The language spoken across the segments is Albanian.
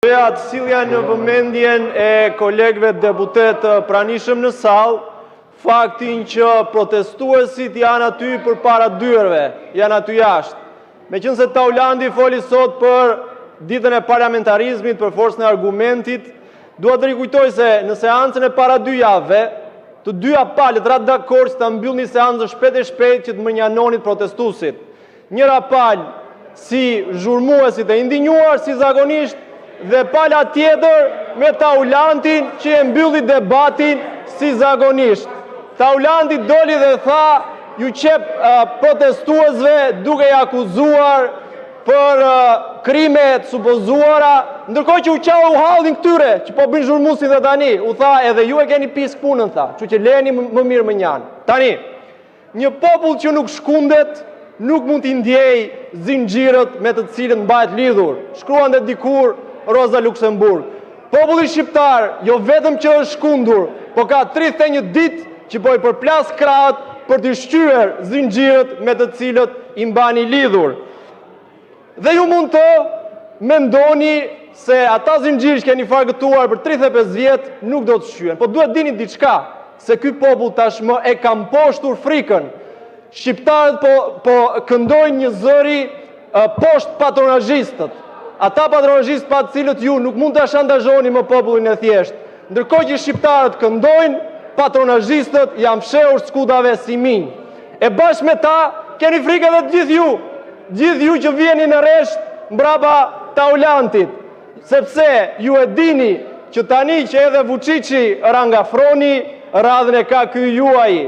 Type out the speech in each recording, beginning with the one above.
Doja të sillja në vëmendjen e kolegëve deputet pranishëm në sallë faktin që protestuesit janë aty përpara dyerve, janë aty jashtë. Meqense Taulandi foli sot për ditën e parlamentarizmit, për forcën e argumentit, dua të rikujtoj se në seancën e para 2 javëve, të dyja palët ratë dakord që ta mbyllni seancën shpejt e shpejt që të mënjanonit protestuesit. Njëra palë si zhurmuesit e indinjuar, si zakonisht, dhe pala tjetër me Taulandin që e mbylli debatin si zakonisht. Taulandi doli dhe tha ju qep protestuesve duke i akuzuar për krime të supozuara, ndërkohë që u qau u hallin këtyre që po bëjnë zhurmuesin dhe tani, u tha edhe ju e keni pisk punën, tha, që leni më mirë më njanë. Tani, një popull që nuk shkundet, nuk mund t'i ndjej zinxhirët me të cilët mbahet lidhur. Shkruan dhe dikur Rosa Luxemburg. Populli shqiptar jo vetëm që është shkundur, po ka 31 ditë që po i përplas krahët për të shqyer zinxhirët me të cilët i mbani lidhur. Dhe ju mund të mendoni se ata zinxhirë që keni fargëtuar për 35 vjet nuk do të shqyen, po duhet dini diçka, se ky popull tashmë e ka mposhtur frikën. Shqiptarët po këndojnë një zëri poshtë patronazhistët. Ata patronazhistë pa të cilët ju nuk mund të shantazhoni më popullin e thjeshtë. Ndërkohë që shqiptarët këndojnë, patronazhistët janë fshehur skudave si minj. E bashkë me ta keni frikë edhe gjithë ju që vjeni në rresht mbrapa Taulantit, sepse ju e dini që tani që edhe Vučići rangafroni, radhën e ka ky juaji.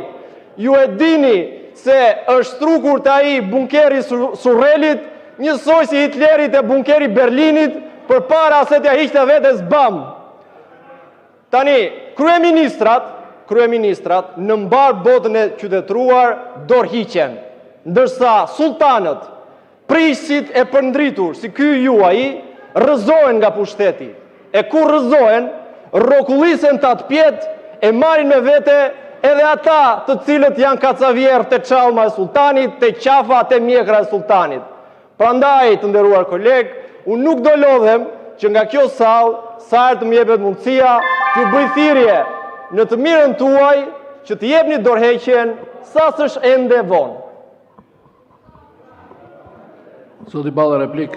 Ju e dini se është strukur të ai bunkeri Surrelit, njësoj si Hitlerit e bunkeri Berlinit, për para se t'ja hiqte vetes bam. Tani, kryeministrat në mbar botën e qytetëruar dorëhiqen, ndërsa sultanët, prishësit e përndritur si ky juaji, rrëzohen nga pushteti. E kur rrëzohen, rrokullisen të atë pjetë, e marrin me vete edhe ata të cilët janë kacavjerë të çallma e sultanit, të qafa të mjekra e sultanit. Prandaj, të nderuar kolegë, unë nuk do lodhem që nga kjo sallë, sa herë të më jepet mundësia, t'ju bëj thirrje në të mirën tuaj që të jepni dorëheqjen sa s'është ende vonë. Zoti Balla, replik.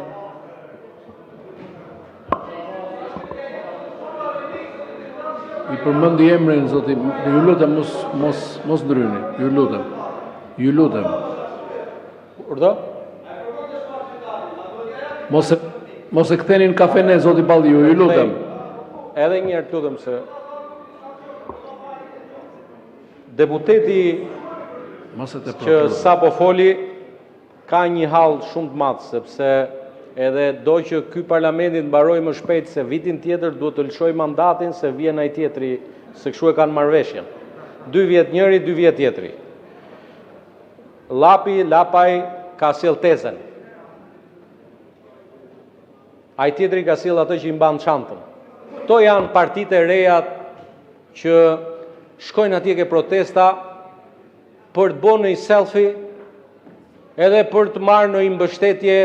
I përmendi emrin, zoti, ju lutem mos ndryni, ju lutem. Urdhë? Mos e ktheni në kafene, zoti Balli, ju lutem. Edhe një herë lutem se deputeti që sapo foli ka një hall shumë të madh, sepse edhe do që ky parlamenti të mbarojë më shpejt, se vitin tjetër duhet të lëshoj mandatin, se vjen ai tjetri, se kështu e kanë marrëveshjen. 2 vjet njëri, 2 vjet tjetri. Lapaj ka sjell tezën. Ai tjetri ka sjell atë që i mban çantën. Këto janë partitë e reja që shkojnë atje ke protesta për të bërë një selfie, edhe për të marrë në mbështetje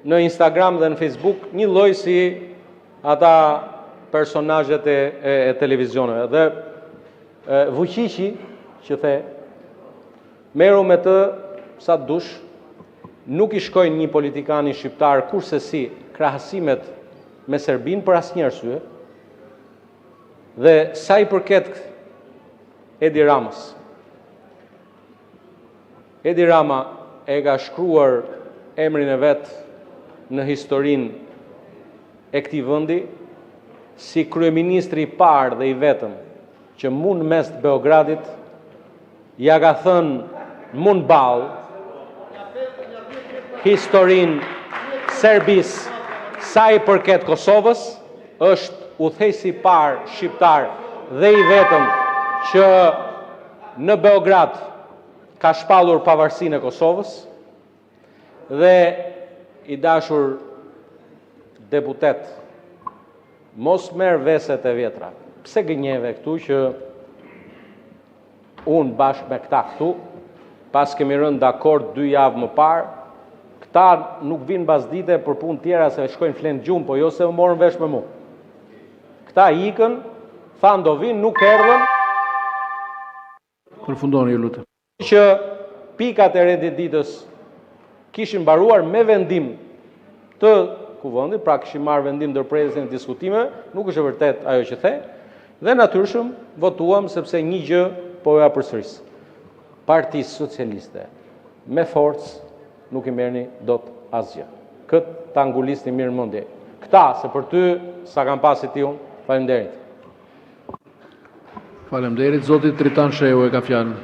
në Instagram dhe në Facebook, një lloj si ata personazhet e televizioneve. Dhe Vučići që the merru me të sa dush, nuk i shkojnë një politikani shqiptar kurse si krahasimet me Serbinë për asnjë arsye. Dhe sa i përket Edi Ramës. Edi Rama e ka shkruar emrin e vet në historinë e këtij vendi si kryeministri i parë dhe i vetëm që mund mes të Beogradit ja ka thënë mund ball historinë Serbisë sa i përket Kosovës, është udhëheqësi i parë shqiptar dhe i vetëm që në Beograd ka shpallur pavarësinë e Kosovës. Dhe i dashur deputet, mos merr veset e vjetra. Pse gënjeve këtu që unë bashkë me këta këtu, pas kemi rënë dakord 2 javë më parë, Këta nuk vinë basdite për punë tjera se shkojnë flenë gjumë, po jo se më morën vesh me mu. Këta ikën, thanë do vinë, nuk erdhën. Përfundoni ju lutem. Që pikat e renditës kishin mbaruar me vendim të kuvendit, pra kishin marrë vendim ndërprerjen e diskutimeve, nuk është e vërtet ajo që the, dhe natyrshëm votuam sepse një gjë po ja përsëris. Partisë Socialiste me forcë nuk i merrni dot asgjë. Këtë ta ngulisni mirë mendje. Këta se për ty sa kanë pasi ti unë, faleminderit. Faleminderit, zoti Tritan Shehu e ka fjalën.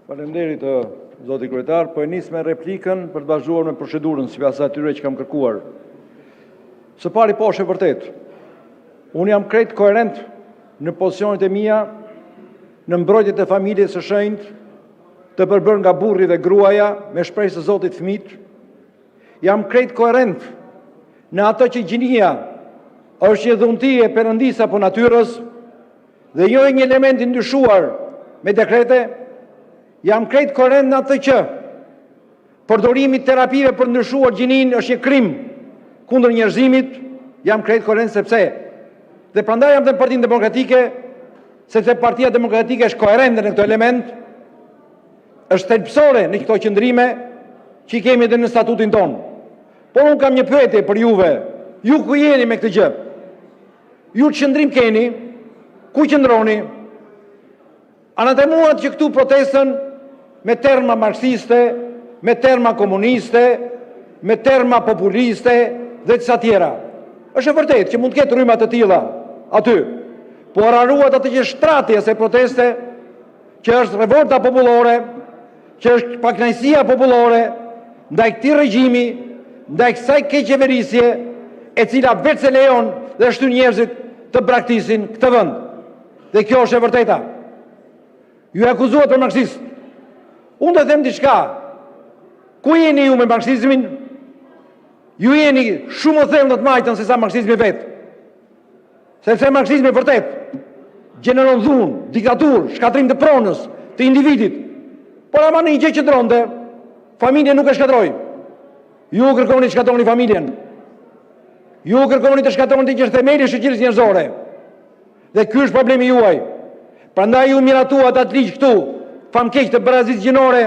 Faleminderit zoti kryetar, po e nis me replikën për të vazhduar me procedurën sipas atyre që kam kërkuar. Së pari po është e vërtet. Unë jam krejt koherent në pozicionet e mia në mbrojtjet e familjes së shenjtë, të përbërë nga burri dhe gruaja me shpresë të Zotit fëmijët. Jam krejt koherent në atë që gjinia është një dhunti e perëndisë apo natyrës dhe jo një element i ndryshuar me dekrete. Jam krejt koherent në atë që përdorimi i terapive për ndryshuar gjinin është një krim kundër njerëzimit. Jam krejt koherent sepse dhe prandaj jam në Partinë Demokratike, sepse Partia Demokratike është koherente në këto element, është thelbësore në këto qëndrime që i kemi edhe në statutin tonë. Por unë kam një pyetje për juve. Ju ku jeni me këtë gjë? Ju qëndrim keni? Ku qëndroni? Anatemuat që këtu protestën me terma marksiste, me terma komuniste, me terma populiste dhe disa tjera. Është e vërtet që mund të ketë rryma të tilla aty, por haruat atë që është tratja se proteste, që është revolta popullore, që është pakënaqësia popullore ndaj këtij regjimi, ndaj kësaj keqeverisje e cila vetë se lejon dhe shtyn njerëzit të braktisin këtë vend. Dhe kjo është e vërteta. Ju akuzuat për marksist. Unë do të them diçka. Ku jeni ju me marksizmin? Ju jeni shumë më thellë të majtën se sa marksizmi vetë. Sepse marksizmi vërtet gjeneron dhunë, diktaturë, shkatrim të pronës, të individit. Por ama në një gjë që ndronte, familjen nuk e shkatroi. Ju kërkoni të shkatroni familjen. Ju kërkoni të shkatroni që është themeli i shoqërisë njerëzore. Dhe ky është problemi juaj. Prandaj ju miratuat atë ligj këtu, famkeq të barazisë gjinore,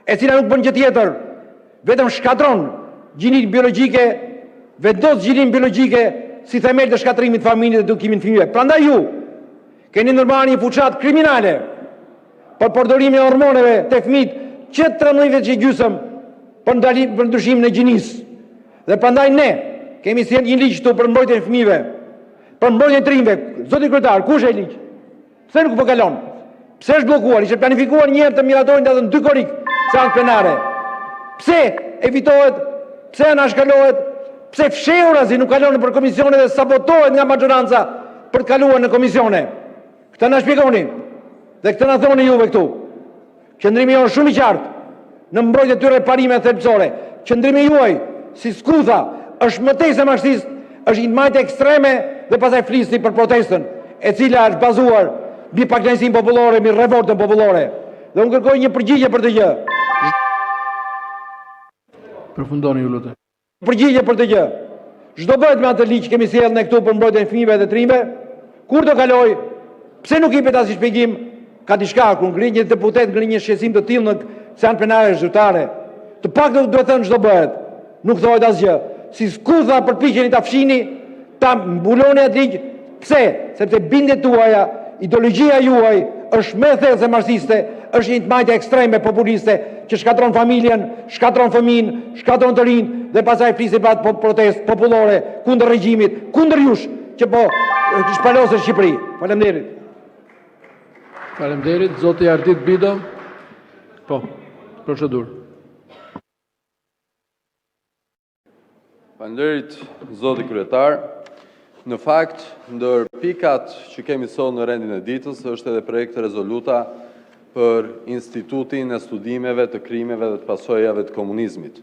e cila nuk bën gjë tjetër, vetëm shkatron gjininë biologjike, vendos gjininë biologjike si themel të shkatrimit të familjes dhe edukimin të fëmijëve. Prandaj ju keni ndërmarrë një fuçat kriminale për përdorimin e hormoneve të fëmijët që 13 vjeç e gjysëm për ndalim për ndryshimin e gjinisë. Dhe prandaj ne kemi sjellë një ligj këtu për mbrojtjen e fëmijëve, për mbrojtjen e trinjve. Zoti kryetar, kush e ligj? Pse nuk po kalon? Pse është bllokuar? Ishte planifikuar një herë të miratohen datën 2 korik seancë plenare. Pse evitohet? Pse anashkalohet? Pse fshehurazi nuk kalon për komisione dhe sabotohet nga majoranca për të kaluar në komisione? Këtë na shpjegoni. Dhe këtë na thoni juve këtu. Qëndrimi juaj shumë i qartë në mbrojtje tyre parime thelbësore. Qëndrimi juaj si skutha është më tej se marksist, është një majtë ekstreme dhe pastaj flisni për protestën, e cila është bazuar mbi pakënaqësinë popullore, mbi revoltën popullore. Dhe unë kërkoj një përgjigje për të gjë. Përfundoni ju lutem. Përgjigje për të gjë. Çdo bëhet me atë ligj kemi sjellë ne këtu për mbrojtjen e fëmijëve dhe trinjve? Kur do kaloj? Pse nuk jepet asnjë shpjegim? Ka diçka ku ngri një deputet, ngri një shqetësim të tillë në seancë plenare zyrtare. Të paktën duhet të thënë çdo bëhet. Nuk thohet asgjë. Si skutha përpiqeni ta fshini, ta mbuloni atë ligj. Pse? Sepse bindjet tuaja, ideologjia juaj është më e thellë se marksiste, është një majtë ekstreme populiste që shkatron familjen, shkatron fëmin, shkatron të rinj dhe pastaj flisin për atë protestë popullore kundër regjimit, kundër jush që po shpalosën Shqipëri. Faleminderit. Faleminderit, zoti Ardit Bido. Po, procedurë. Faleminderit, zoti kryetar. Në fakt, ndër pikat që kemi sot në rendin e ditës është edhe projekt rezoluta për Institutin e Studimeve të Krimeve dhe të Pasojave të Komunizmit.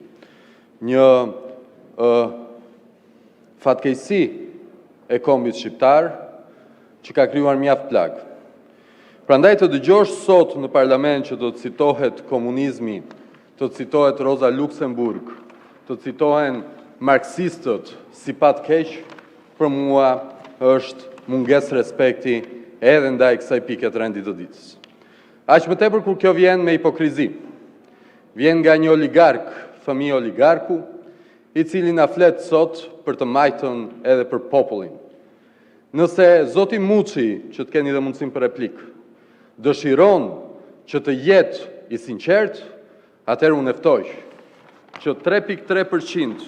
Një fatkeqësi e kombit shqiptar, që ka krijuar mjaft plagë. Prandaj të dëgjosh sot në parlament që do të citohet komunizmi, do të citohet Rosa Luxemburg, do të citohen marksistët si pat keq, për mua është mungesë respekti edhe ndaj kësaj pike të rendit të ditës. Aq më tepër kur kjo vjen me hipokrizi. Vjen nga një oligark, fëmijë oligarku, i cili na flet sot për të majtën edhe për popullin. Nëse zoti Muçi, që të keni dhe mundësim për replik, dëshiron që të jetë i sinqert, atëherë unë ftoj që 3.3%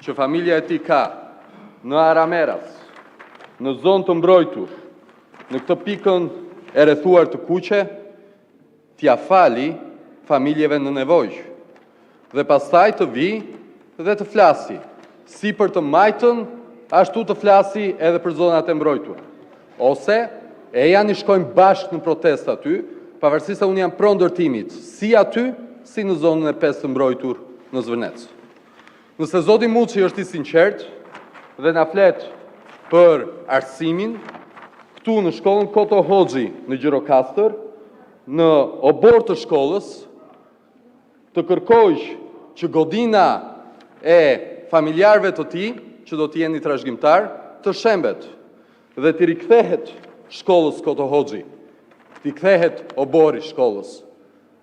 që familja e tij ka në Arameras, në zonë të mbrojtur, në këtë pikën e rrethuar të kuqe, t'ia fali familjeve në nevojë. Dhe pastaj të vi dhe të flasi, si për të majtën, ashtu të flasi edhe për zonat e mbrojtura. Ose e janë i shkojnë bashkë në protest aty, pavarësisht se unë jam pro ndërtimit, si aty, si në zonën e 5 të mbrojtur në Zvërnec. Nëse zoti Muçi është i sinqert dhe na flet për arsimin, këtu në shkollën Koto Hoxhi në Gjirokastër, në obor të shkollës, të kërkojë që godina e familjarëve të tij, që do të jeni trashëgimtar, të shembet dhe të rikthehet shkollës Koto Hoxhi, të kthehet obori shkollës.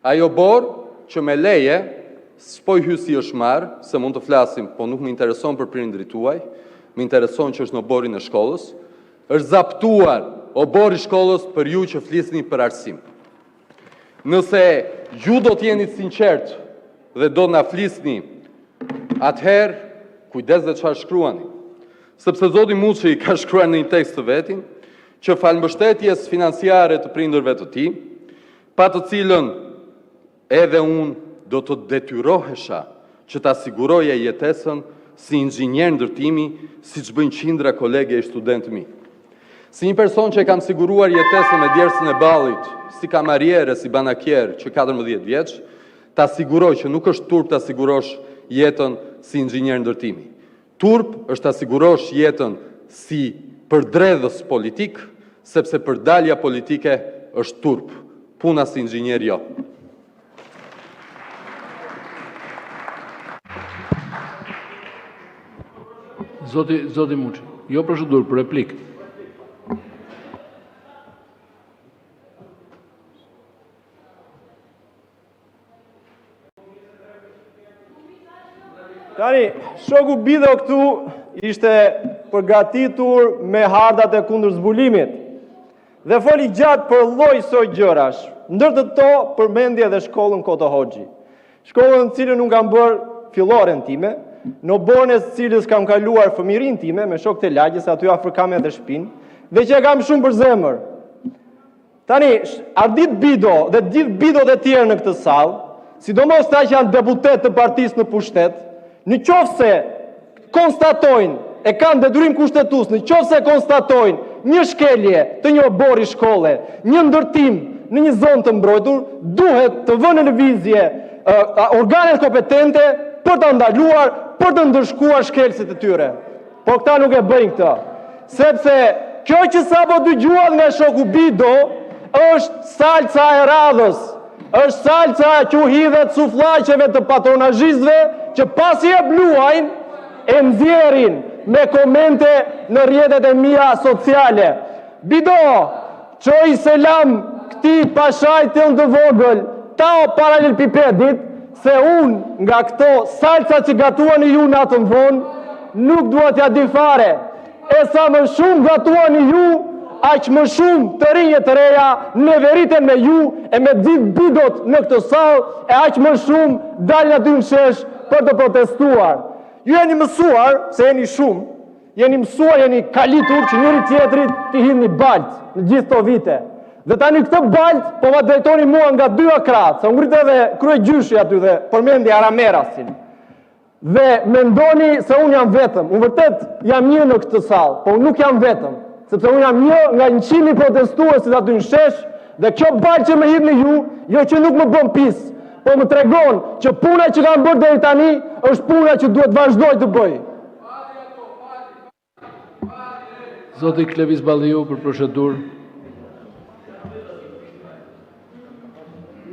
Ai obor që me leje, s'po i hy si është marrë, se mund të flasim, po nuk më intereson për prindrit tuaj, më intereson që është në oborin e shkollës, është zaptuar obori shkollës për ju që flisni për arsim. Nëse ju do të jeni sinqert dhe do na flisni, atëherë kujdes dhe çfarë shkruani. Sepse zoti Muçi ka shkruar në një tekst të vetin që falëmbështetjes financiare të prindërve të tij, pa të cilën edhe unë do të detyrohesha që ta siguroja jetesën si inxhinier ndërtimi, siç bëjnë qindra kolege e studentë mi. Si një person që kam siguruar jetesën me djersën e ballit, si kamariere, si banakier që 14 vjeç, ta siguroj që nuk është turp ta sigurosh jetën si inxhinier ndërtimi. Turp është ta sigurosh jetën si përdredhës politik, sepse përdalja politike është turp, puna si inxhinier jo. Zoti Muçi, jo procedurë, për replik. Tani, shoku Bido këtu ishte përgatitur me hardat e kundër zbulimit dhe foli gjatë për lloj gjërash, ndër të to përmendje edhe shkollën Koto Hoxhi. Shkollën në cilën unë kam bërë filloren time, në oborën e cilës kam kaluar fëmirin time me shokët e lagjës, aty afër kam edhe shtëpinë, dhe që e kam shumë për zemër. Tani, Ardit Bido dhe gjithë Bidot e tjerë në këtë sallë, sidomos ta që janë deputet të partisë në pushtet, në qoftë se konstatojnë, e kanë detyrim kushtetues, në qoftë se konstatojnë një shkelje të një obori shkolle, një ndërtim në një zonë të mbrojtur, duhet të vënë në lëvizje organet kompetente për të ndaluar, për të ndërshkuar shkelësit e tyre. Por këta nuk e bëjnë këtë. Sepse kjo që sapo dëgjuat nga shoku Bido është salca e radhës, është salca që u hidhet sufllaqeve të patronazhistëve që pasi e bluajnë e nxjerrin me komente në rrjetet e mia sociale. Bido, çoj selam këtij pashajt të vogël, tao paralelipipedit, se unë nga këto salca që gatuani ju natën vonë, nuk dua t'ja di fare. E sa më shumë gatuani ju, aq më shumë të rinje të reja në veriten me ju e me gjithë Bidot në këtë sallë, e aq më shumë dalin aty në shesh për të protestuar. Ju jeni mësuar, se jeni shumë, jeni mësuar, jeni kalitur që njëri tjetrit t'i hidhni balt në gjithë to vite. Dhe tani këtë balt, po ma drejtoni mua nga dy akrat, se ngrit edhe krye gjyshi aty dhe përmendi Aramerasin. Dhe mendoni se unë jam vetëm, unë vërtet jam një në këtë sallë, po unë nuk jam vetëm, sepse unë jam një nga 100 protestuesit aty në shesh, dhe kjo balt që më hidhni ju, jo që nuk më bën pis, po më tregon që puna që kam bërë deri tani është puna që duhet vazhdoj të bëj. Zoti Klevis Balliu për procedurë.